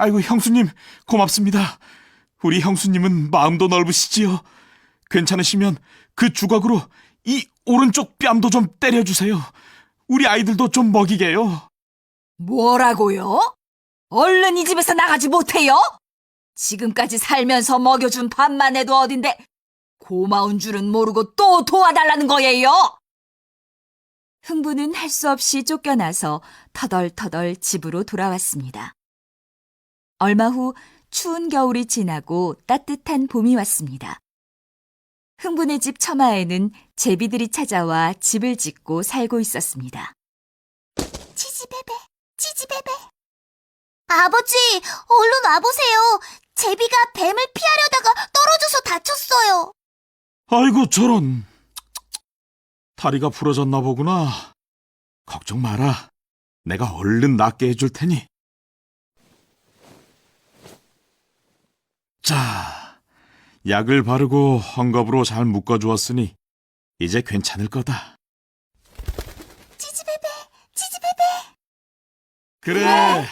아이고, 형수님, 고맙습니다. 우리 형수님은 마음도 넓으시지요. 괜찮으시면 그 주걱으로 이 오른쪽 뺨도 좀 때려주세요. 우리 아이들도 좀 먹이게요. 뭐라고요? 얼른 이 집에서 나가지 못해요? 지금까지 살면서 먹여준 밥만 해도 어딘데 고마운 줄은 모르고 또 도와달라는 거예요? 흥부는 할 수 없이 쫓겨나서 터덜터덜 집으로 돌아왔습니다. 얼마 후 추운 겨울이 지나고 따뜻한 봄이 왔습니다. 흥분의 집 처마에는 제비들이 찾아와 집을 짓고 살고 있었습니다. 치지베베, 치지베베. 아버지, 얼른 와보세요. 제비가 뱀을 피하려다가 떨어져서 다쳤어요. 아이고, 저런. 다리가 부러졌나 보구나. 걱정 마라. 내가 얼른 낫게 해줄 테니. 자, 약을 바르고 헝겊으로 잘 묶어주었으니 이제 괜찮을 거다. 치지베베, 치지베베. 그래,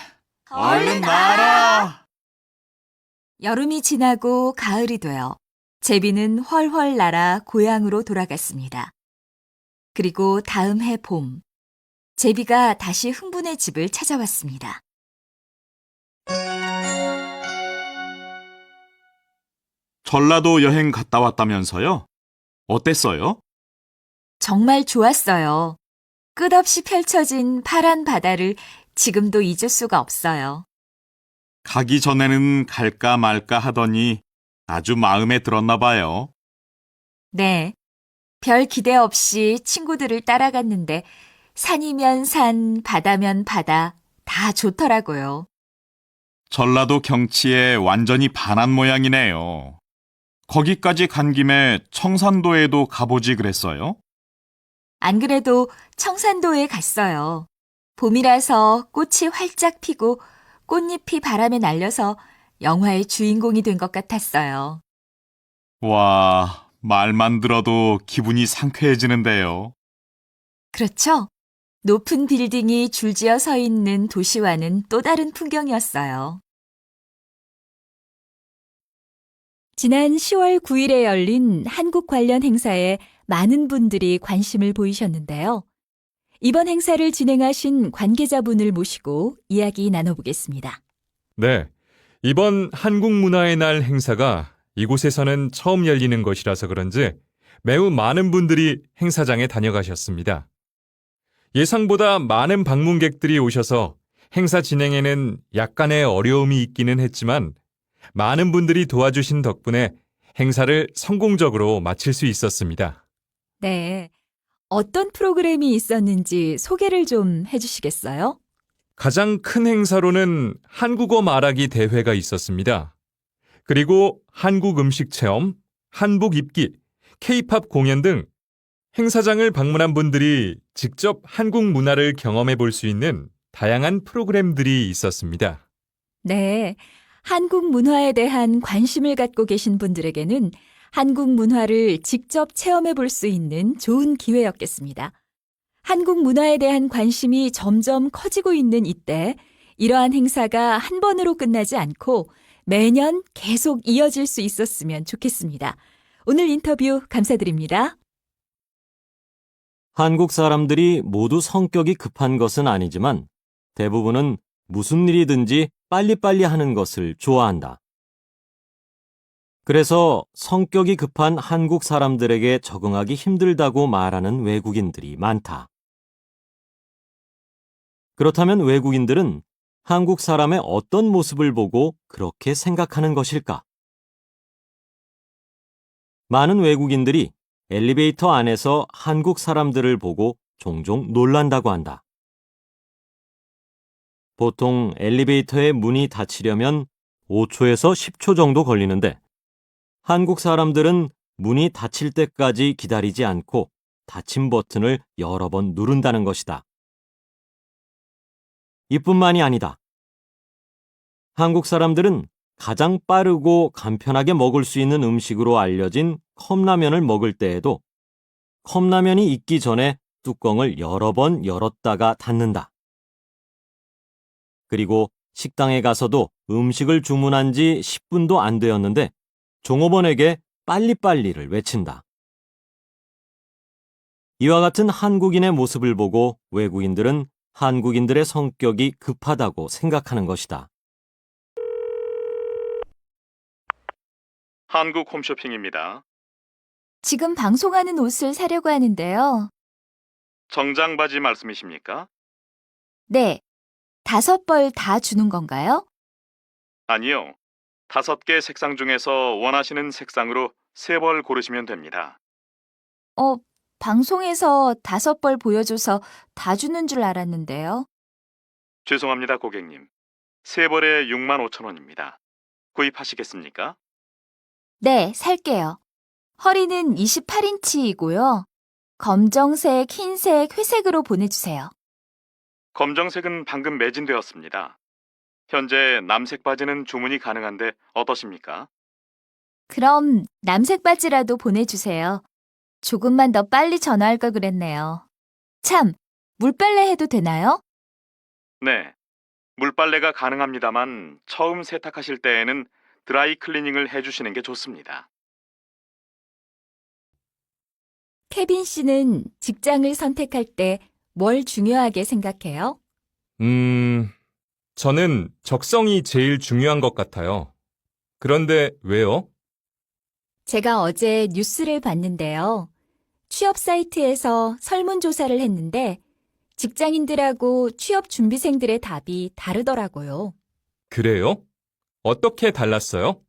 얼른 나아라. 여름이 지나고 가을이 되어 제비는 훨훨 날아 고향으로 돌아갔습니다. 그리고 다음 해 봄, 제비가 다시 흥분의 집을 찾아왔습니다. 전라도 여행 갔다 왔다면서요? 어땠어요? 정말 좋았어요. 끝없이 펼쳐진 파란 바다를 지금도 잊을 수가 없어요. 가기 전에는 갈까 말까 하더니 아주 마음에 들었나 봐요. 네, 별 기대 없이 친구들을 따라갔는데 산이면 산, 바다면 바다 다 좋더라고요. 전라도 경치에 완전히 반한 모양이네요. 거기까지 간 김에 청산도에도 가보지 그랬어요? 안 그래도 청산도에 갔어요. 봄이라서 꽃이 활짝 피고 꽃잎이 바람에 날려서 영화의 주인공이 된 것 같았어요. 와, 말만 들어도 기분이 상쾌해지는데요. 그렇죠? 높은 빌딩이 줄지어 서 있는 도시와는 또 다른 풍경이었어요. 지난 10월 9일에 열린 한국 관련 행사에 많은 분들이 관심을 보이셨는데요. 이번 행사를 진행하신 관계자분을 모시고 이야기 나눠보겠습니다. 네, 이번 한국문화의 날 행사가 이곳에서는 처음 열리는 것이라서 그런지 매우 많은 분들이 행사장에 다녀가셨습니다. 예상보다 많은 방문객들이 오셔서 행사 진행에는 약간의 어려움이 있기는 했지만 많은 분들이 도와주신 덕분에 행사를 성공적으로 마칠 수 있었습니다. 네, 어떤 프로그램이 있었는지 소개를 좀 해주시겠어요? 가장 큰 행사로는 한국어 말하기 대회가 있었습니다. 그리고 한국 음식 체험, 한복 입기, K-팝 공연 등 행사장을 방문한 분들이 직접 한국 문화를 경험해 볼 수 있는 다양한 프로그램들이 있었습니다. 네, 한국 문화에 대한 관심을 갖고 계신 분들에게는 한국 문화를 직접 체험해 볼 수 있는 좋은 기회였겠습니다. 한국 문화에 대한 관심이 점점 커지고 있는 이때 이러한 행사가 한 번으로 끝나지 않고 매년 계속 이어질 수 있었으면 좋겠습니다. 오늘 인터뷰 감사드립니다. 한국 사람들이 모두 성격이 급한 것은 아니지만 대부분은 무슨 일이든지 빨리빨리 하는 것을 좋아한다. 그래서 성격이 급한 한국 사람들에게 적응하기 힘들다고 말하는 외국인들이 많다. 그렇다면 외국인들은 한국 사람의 어떤 모습을 보고 그렇게 생각하는 것일까? 많은 외국인들이 엘리베이터 안에서 한국 사람들을 보고 종종 놀란다고 한다. 보통 엘리베이터의 문이 닫히려면 5초에서 10초 정도 걸리는데 한국 사람들은 문이 닫힐 때까지 기다리지 않고 닫힘 버튼을 여러 번 누른다는 것이다. 이뿐만이 아니다. 한국 사람들은 가장 빠르고 간편하게 먹을 수 있는 음식으로 알려진 컵라면을 먹을 때에도 컵라면이 익기 전에 뚜껑을 여러 번 열었다가 닫는다. 그리고 식당에 가서도 음식을 주문한 지 10분도 안 되었는데 종업원에게 빨리빨리를 외친다. 이와 같은 한국인의 모습을 보고 외국인들은 한국인들의 성격이 급하다고 생각하는 것이다. 한국 홈쇼핑입니다. 지금 방송하는 옷을 사려고 하는데요. 정장 바지 말씀이십니까? 네. 5벌 다 주는 건가요? 아니요. 5개 색상 중에서 원하시는 색상으로 3벌 고르시면 됩니다. 방송에서 5벌 보여줘서 다 주는 줄 알았는데요. 죄송합니다, 고객님. 3벌에 65,000원입니다. 구입하시겠습니까? 네, 살게요. 허리는 28인치이고요. 검정색, 흰색, 회색으로 보내주세요. 검정색은 방금 매진되었습니다. 현재 남색 바지는 주문이 가능한데 어떠십니까? 그럼 남색 바지라도 보내주세요. 조금만 더 빨리 전화할 걸 그랬네요. 참, 물빨래 해도 되나요? 네. 물빨래가 가능합니다만 처음 세탁하실 때에는 드라이 클리닝을 해주시는 게 좋습니다. 케빈 씨는 직장을 선택할 때 뭘 중요하게 생각해요? 저는 적성이 제일 중요한 것 같아요. 그런데 왜요? 제가 어제 뉴스를 봤는데요. 취업 사이트에서 설문조사를 했는데 직장인들하고 취업 준비생들의 답이 다르더라고요. 그래요? 어떻게 달랐어요?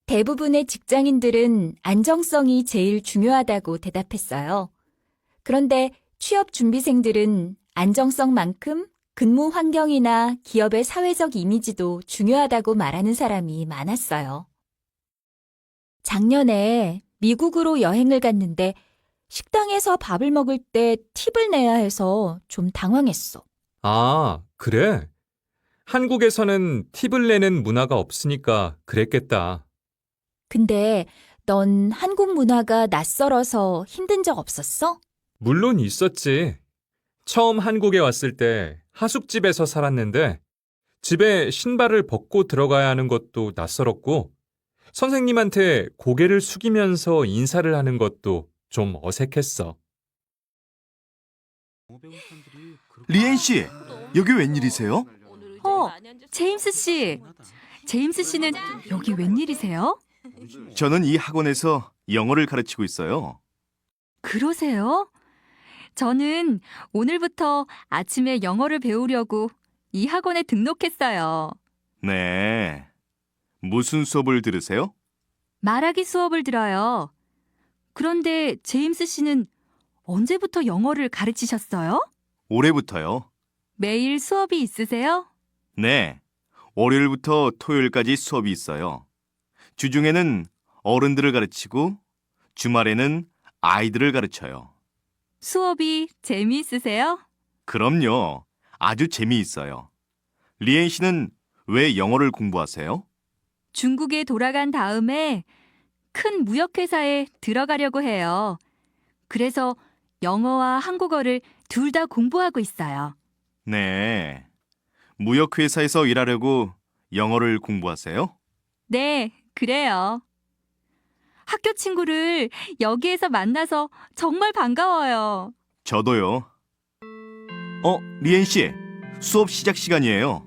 대부분의 직장인들은 안정성이 제일 중요하다고 대답했어요. 그런데 취업 준비생들은 안정성만큼 근무 환경이나 기업의 사회적 이미지도 중요하다고 말하는 사람이 많았어요. 작년에 미국으로 여행을 갔는데 식당에서 밥을 먹을 때 팁을 내야 해서 좀 당황했어. 아, 그래? 한국에서는 팁을 내는 문화가 없으니까 그랬겠다. 근데 넌 한국 문화가 낯설어서 힘든 적 없었어? 물론 있었지. 처음 한국에 왔을 때 하숙집에서 살았는데 집에 신발을 벗고 들어가야 하는 것도 낯설었고 선생님한테 고개를 숙이면서 인사를 하는 것도 좀 어색했어. 리엔 씨, 여기 웬일이세요? 제임스 씨. 제임스 씨는 여기 웬일이세요? 저는 이 학원에서 영어를 가르치고 있어요. 그러세요? 저는 오늘부터 아침에 영어를 배우려고 이 학원에 등록했어요. 네. 무슨 수업을 들으세요? 말하기 수업을 들어요. 그런데 제임스 씨는 언제부터 영어를 가르치셨어요? 올해부터요. 매일 수업이 있으세요? 네. 월요일부터 토요일까지 수업이 있어요. 주중에는 어른들을 가르치고 주말에는 아이들을 가르쳐요. 수업이 재미있으세요? 그럼요. 아주 재미있어요. 리엔 씨는 왜 영어를 공부하세요? 중국에 돌아간 다음에 큰 무역회사에 들어가려고 해요. 그래서 영어와 한국어를 둘 다 공부하고 있어요. 네. 무역회사에서 일하려고 영어를 공부하세요? 네, 그래요. 학교 친구를 여기에서 만나서 정말 반가워요. 저도요. 리엔 씨, 수업 시작 시간이에요.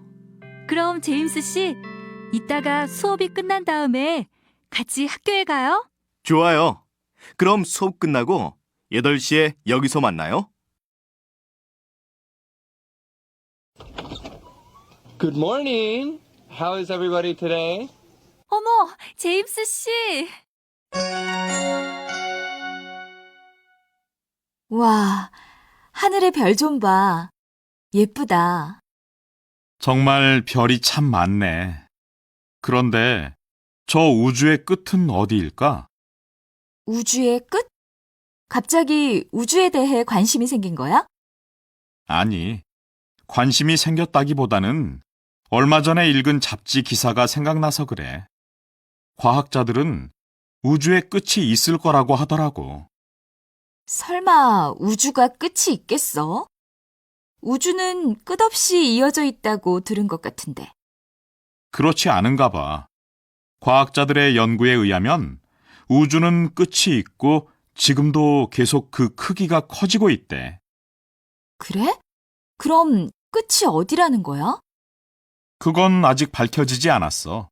그럼 제임스 씨, 이따가 수업이 끝난 다음에 같이 학교에 가요? 좋아요. 그럼 수업 끝나고 8시에 여기서 만나요. Good morning. How is everybody today? 어머, 제임스 씨. 와, 하늘의 별 좀 봐. 예쁘다. 정말 별이 참 많네. 그런데 저 우주의 끝은 어디일까? 우주의 끝? 갑자기 우주에 대해 관심이 생긴 거야? 아니, 관심이 생겼다기보다는 얼마 전에 읽은 잡지 기사가 생각나서 그래. 과학자들은 우주의 끝이 있을 거라고 하더라고. 설마 우주가 끝이 있겠어? 우주는 끝없이 이어져 있다고 들은 것 같은데. 그렇지 않은가 봐. 과학자들의 연구에 의하면 우주는 끝이 있고 지금도 계속 그 크기가 커지고 있대. 그래? 그럼 끝이 어디라는 거야? 그건 아직 밝혀지지 않았어.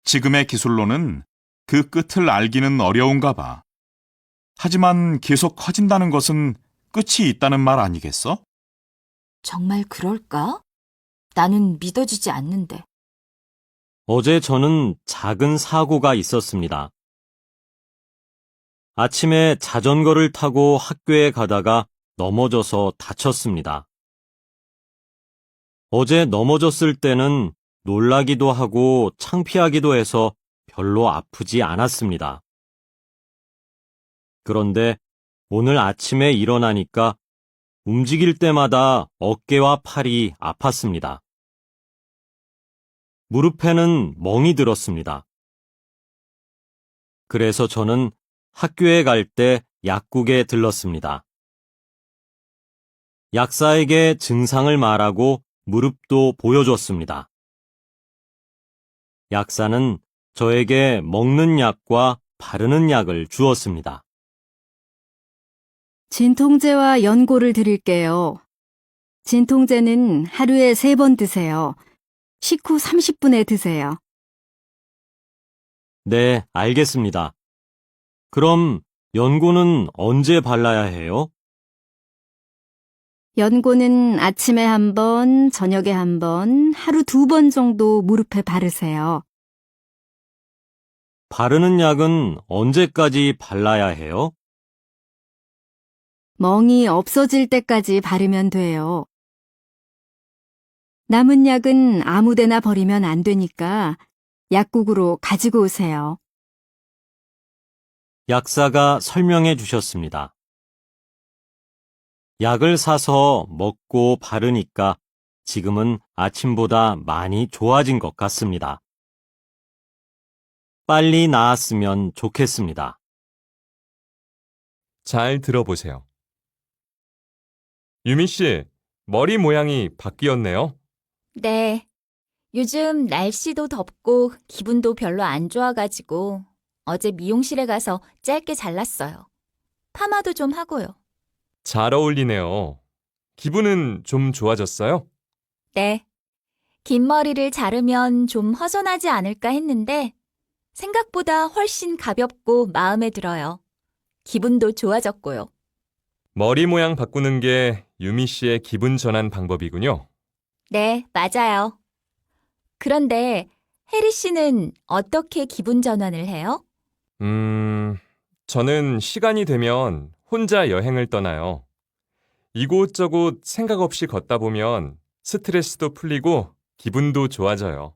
지금의 기술로는 그 끝을 알기는 어려운가 봐. 하지만 계속 커진다는 것은 끝이 있다는 말 아니겠어? 정말 그럴까? 나는 믿어지지 않는데. 어제 저는 작은 사고가 있었습니다. 아침에 자전거를 타고 학교에 가다가 넘어져서 다쳤습니다. 어제 넘어졌을 때는 놀라기도 하고 창피하기도 해서 별로 아프지 않았습니다. 그런데 오늘 아침에 일어나니까 움직일 때마다 어깨와 팔이 아팠습니다. 무릎에는 멍이 들었습니다. 그래서 저는 학교에 갈 때 약국에 들렀습니다. 약사에게 증상을 말하고 무릎도 보여줬습니다. 약사는 저에게 먹는 약과 바르는 약을 주었습니다. 진통제와 연고를 드릴게요. 진통제는 하루에 3번 드세요. 식후 30분에 드세요. 네, 알겠습니다. 그럼 연고는 언제 발라야 해요? 연고는 아침에 1번, 저녁에 1번, 하루 2번 정도 무릎에 바르세요. 바르는 약은 언제까지 발라야 해요? 멍이 없어질 때까지 바르면 돼요. 남은 약은 아무데나 버리면 안 되니까 약국으로 가지고 오세요. 약사가 설명해 주셨습니다. 약을 사서 먹고 바르니까 지금은 아침보다 많이 좋아진 것 같습니다. 빨리 나았으면 좋겠습니다. 잘 들어보세요. 유미 씨, 머리 모양이 바뀌었네요. 네. 요즘 날씨도 덥고 기분도 별로 안 좋아가지고 어제 미용실에 가서 짧게 잘랐어요. 파마도 좀 하고요. 잘 어울리네요. 기분은 좀 좋아졌어요? 네. 긴 머리를 자르면 좀 허전하지 않을까 했는데 생각보다 훨씬 가볍고 마음에 들어요. 기분도 좋아졌고요. 머리 모양 바꾸는 게 유미 씨의 기분 전환 방법이군요. 네, 맞아요. 그런데 혜리 씨는 어떻게 기분 전환을 해요? 저는 시간이 되면 혼자 여행을 떠나요. 이곳저곳 생각 없이 걷다 보면 스트레스도 풀리고 기분도 좋아져요.